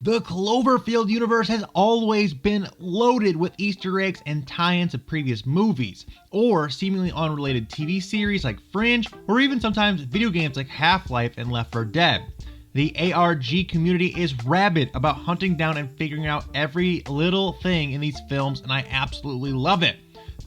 The Cloverfield universe has always been loaded with Easter eggs and tie-ins to previous movies, or seemingly unrelated TV series like Fringe, or even sometimes video games like Half-Life and Left 4 Dead. The ARG community is rabid about hunting down and figuring out every little thing in these films, and I absolutely love it.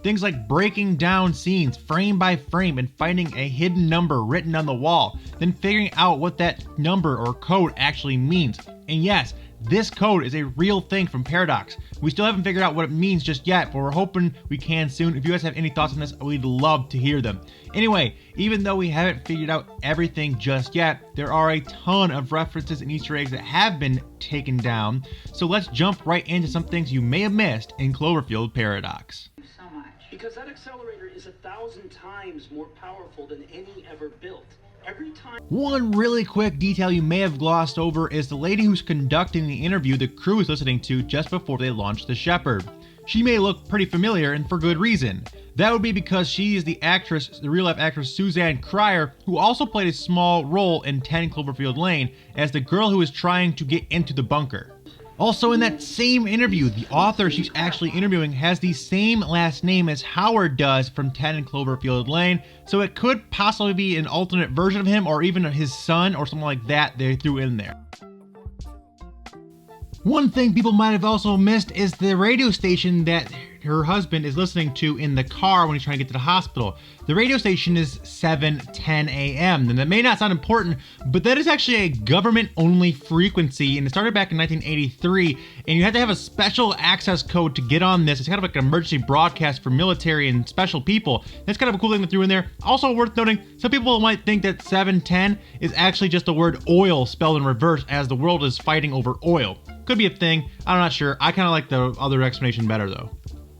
Things like breaking down scenes frame by frame and finding a hidden number written on the wall, then figuring out what that number or code actually means. And yes, this code is a real thing from Paradox. We still haven't figured out what it means just yet, but we're hoping we can soon. If you guys have any thoughts on this, we'd love to hear them. Anyway, even though we haven't figured out everything just yet, there are a ton of references and Easter eggs that have been taken down. So let's jump right into some things you may have missed in Cloverfield Paradox. Because that accelerator is 1,000 times more powerful than any ever built. Every time. One really quick detail you may have glossed over is the lady who's conducting the interview the crew is listening to just before they launch the Shepherd. She may look pretty familiar, and for good reason. That would be because she is the actress, the real-life actress Suzanne Cryer, who also played a small role in 10 Cloverfield Lane as the girl who is trying to get into the bunker. Also in that same interview, the author she's actually interviewing has the same last name as Howard does from 10 Cloverfield Lane, so it could possibly be an alternate version of him or even his son or something like that they threw in there. One thing people might have also missed is the radio station that her husband is listening to in the car when he's trying to get to the hospital. The radio station is 7:10 a.m. and that may not sound important, but that is actually a government-only frequency, and it started back in 1983, and you have to have a special access code to get on this. It's kind of like an emergency broadcast for military and special people. That's kind of a cool thing they threw in there. Also worth noting, some people might think that 710 is actually just the word oil spelled in reverse, as the world is fighting over oil. Could be a thing, I'm not sure. I kind of like the other explanation better though.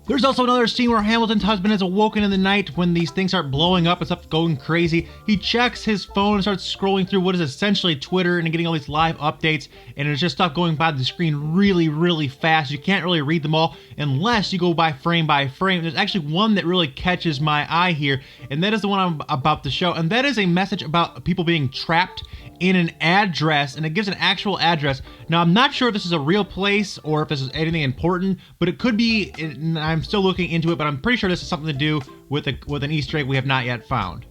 There's also another scene where Hamilton's husband is awoken in the night when these things start blowing up and stuff going crazy. He checks his phone and starts scrolling through what is essentially Twitter and getting all these live updates, and there's just stuff going by the screen really fast. You can't really read them all unless you go by frame. There's actually one that really catches my eye here, and that is the one I'm about to show, and that is a message about people being trapped in an address, and it gives an actual address. Now, I'm not sure if this is a real place or if this is anything important, but it could be, and I'm still looking into it, but I'm pretty sure this is something to do with an Easter egg we have not yet found.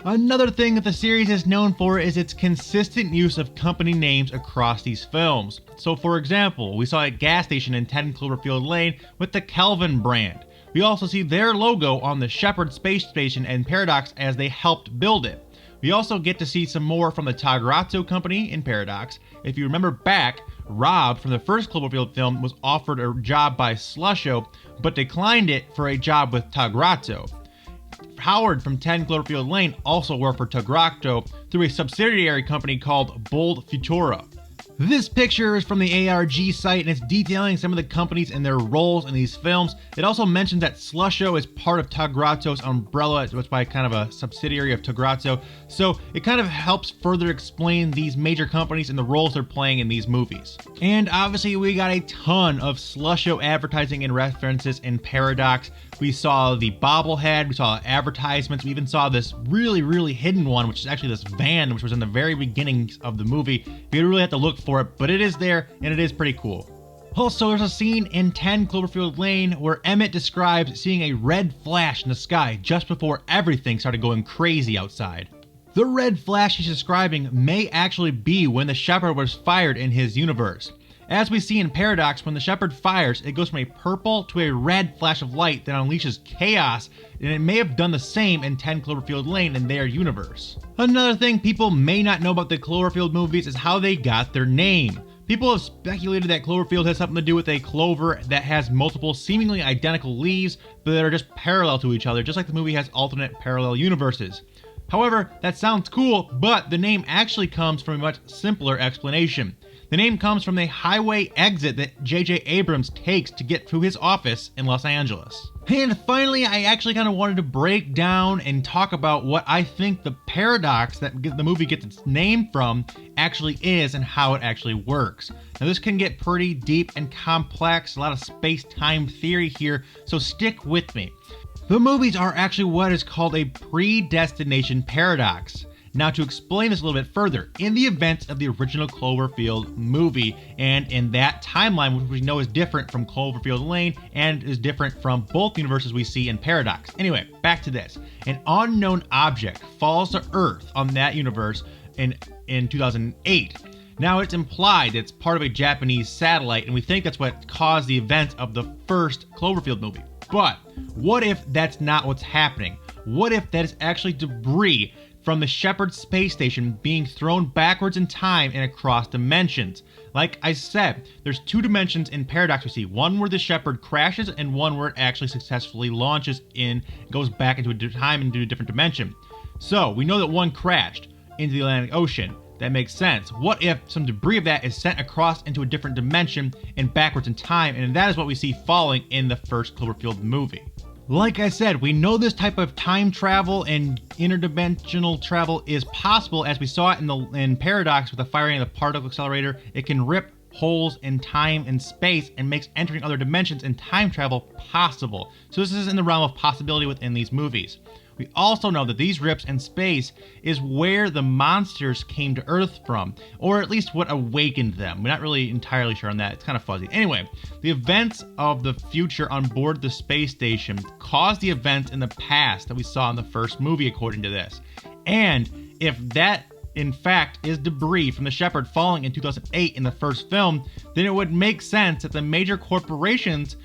Another thing that the series is known for is its consistent use of company names across these films. So for example, we saw a gas station in 10 Cloverfield Lane with the Kelvin brand. We also see their logo on the Shepherd space station and Paradox as they helped build it. We also get to see some more from the Tagrazzo company in Paradox. If you remember back, Rob from the first Cloverfield film was offered a job by Slusho, but declined it for a job with Tagrazzo. Howard from 10 Cloverfield Lane also worked for Tagrazzo through a subsidiary company called Bold Futura. This picture is from the ARG site, and it's detailing some of the companies and their roles in these films. It also mentions that Slusho is part of Tagrazzo's umbrella, which by kind of a subsidiary of Tagrazzo. So it kind of helps further explain these major companies and the roles they're playing in these movies. And obviously we got a ton of Slusho advertising and references in Paradox. We saw the bobblehead, we saw advertisements, we even saw this really hidden one, which is actually this van, which was in the very beginning of the movie. You really have to look for it, but it is there, and it is pretty cool. Also, there's a scene in 10 Cloverfield Lane where Emmett describes seeing a red flash in the sky just before everything started going crazy outside. The red flash he's describing may actually be when the Shepherd was fired in his universe. As we see in Paradox, when the Shepherd fires, it goes from a purple to a red flash of light that unleashes chaos, and it may have done the same in 10 Cloverfield Lane in their universe. Another thing people may not know about the Cloverfield movies is how they got their name. People have speculated that Cloverfield has something to do with a clover that has multiple seemingly identical leaves, but that are just parallel to each other, just like the movie has alternate parallel universes. However, that sounds cool, but the name actually comes from a much simpler explanation. The name comes from the highway exit that J.J. Abrams takes to get to his office in Los Angeles. And finally, I actually kind of wanted to break down and talk about what I think the paradox that the movie gets its name from actually is and how it actually works. Now this can get pretty deep and complex, a lot of space-time theory here, so stick with me. The movies are actually what is called a predestination paradox. Now, to explain this a little bit further, in the events of the original Cloverfield movie, and in that timeline, which we know is different from Cloverfield Lane and is different from both universes we see in Paradox. Anyway, back to this. An unknown object falls to Earth on that universe in 2008. Now, it's implied that it's part of a Japanese satellite, and we think that's what caused the events of the first Cloverfield movie. But what if that's not what's happening? What if that is actually debris from the Shepard space station being thrown backwards in time and across dimensions? Like I said, there's two dimensions in Paradox we see. One where the Shepard crashes and one where it actually successfully launches in, goes back into a time into a different dimension. So we know that one crashed into the Atlantic Ocean. That makes sense. What if some debris of that is sent across into a different dimension and backwards in time, and that is what we see falling in the first Cloverfield movie. Like I said, we know this type of time travel and interdimensional travel is possible, as we saw it in Paradox with the firing of the particle accelerator. It can rip holes in time and space and makes entering other dimensions and time travel possible. So this is in the realm of possibility within these movies. We also know that these rips in space is where the monsters came to Earth from, or at least what awakened them. We're not really entirely sure on that. It's kind of fuzzy. Anyway, the events of the future on board the space station caused the events in the past that we saw in the first movie, according to this. And if that in fact is debris from the Shepard falling in 2008 in the first film, then it would make sense that the major corporations,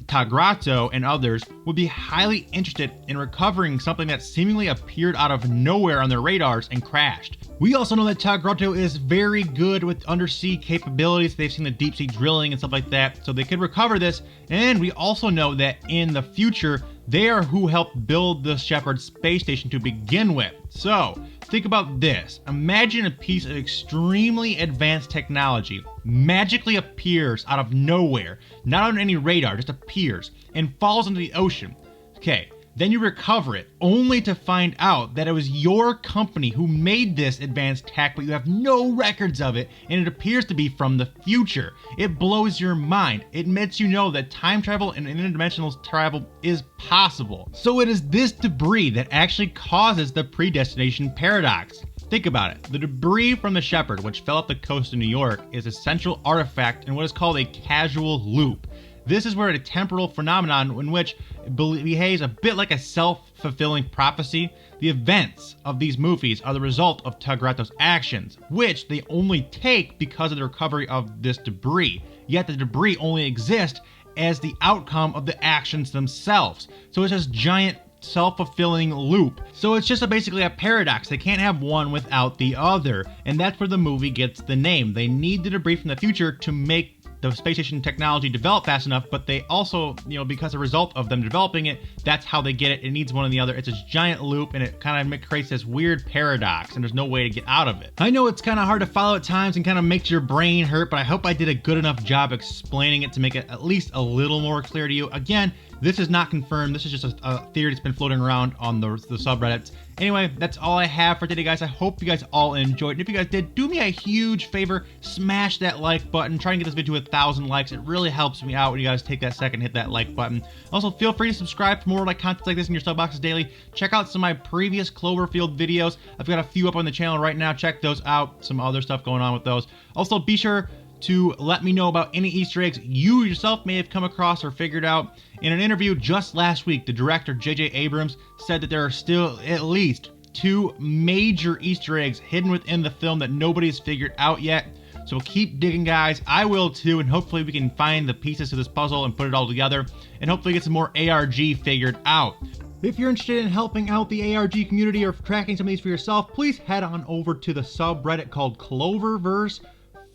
Tagrato and others, would be highly interested in recovering something that seemingly appeared out of nowhere on their radars and crashed. We also know that Tagrato is very good with undersea capabilities. They've seen the deep sea drilling and stuff like that, so they could recover this. And we also know that in the future, they are who helped build the Shepard space station to begin with. So think about this. Imagine a piece of extremely advanced technology magically appears out of nowhere, not on any radar, just appears and falls into the ocean. Okay, then you recover it, only to find out that it was your company who made this advanced tech, but you have no records of it, and it appears to be from the future. It blows your mind. It lets you know that time travel and interdimensional travel is possible. So it is this debris that actually causes the predestination paradox. Think about it. The debris from the Shepard, which fell off the coast of New York, is a central artifact in what is called a causal loop. This is where a temporal phenomenon in which it behaves a bit like a self-fulfilling prophecy. The events of these movies are the result of Tagrato's actions, which they only take because of the recovery of this debris. Yet the debris only exists as the outcome of the actions themselves. So it's this giant self-fulfilling loop. So it's just basically a paradox. They can't have one without the other. And that's where the movie gets the name. They need the debris from the future to make the space station technology develop fast enough, but they also, because a result of them developing it, that's how they get it. It needs one or the other. It's a giant loop, and it kind of creates this weird paradox, and there's no way to get out of it. I know it's kind of hard to follow at times and kind of makes your brain hurt, but I hope I did a good enough job explaining it to make it at least a little more clear to you. Again, this is not confirmed. This is just a theory that's been floating around on the subreddits. Anyway, that's all I have for today, guys. I hope you guys all enjoyed. And if you guys did, do me a huge favor, smash that like button. Try and get this video to 1,000 likes. It really helps me out when you guys take that second, hit that like button. Also, feel free to subscribe for more like content like this in your sub boxes daily. Check out some of my previous Cloverfield videos. I've got a few up on the channel right now. Check those out. Some other stuff going on with those. Also, be sure to let me know about any Easter eggs you yourself may have come across or figured out. In an interview just last week, the director J.J. Abrams said that there are still at least 2 major Easter eggs hidden within the film that nobody's figured out yet. So keep digging, guys. I will too, and hopefully we can find the pieces to this puzzle and put it all together, and hopefully get some more ARG figured out. If you're interested in helping out the ARG community or tracking some of these for yourself, please head on over to the subreddit called Cloververse.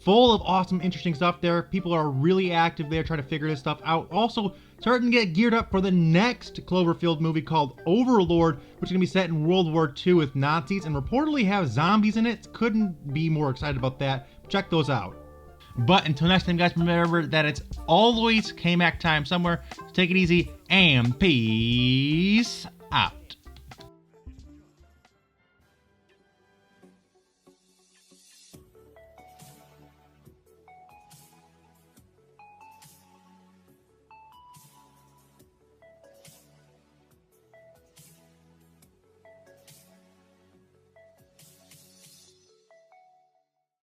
Full of awesome, interesting stuff there. People are really active there trying to figure this stuff out. Also, starting to get geared up for the next Cloverfield movie called Overlord, which is going to be set in World War II with Nazis and reportedly have zombies in it. Couldn't be more excited about that. Check those out. But until next time, guys, remember that it's always K-Mac time somewhere. So take it easy and peace out.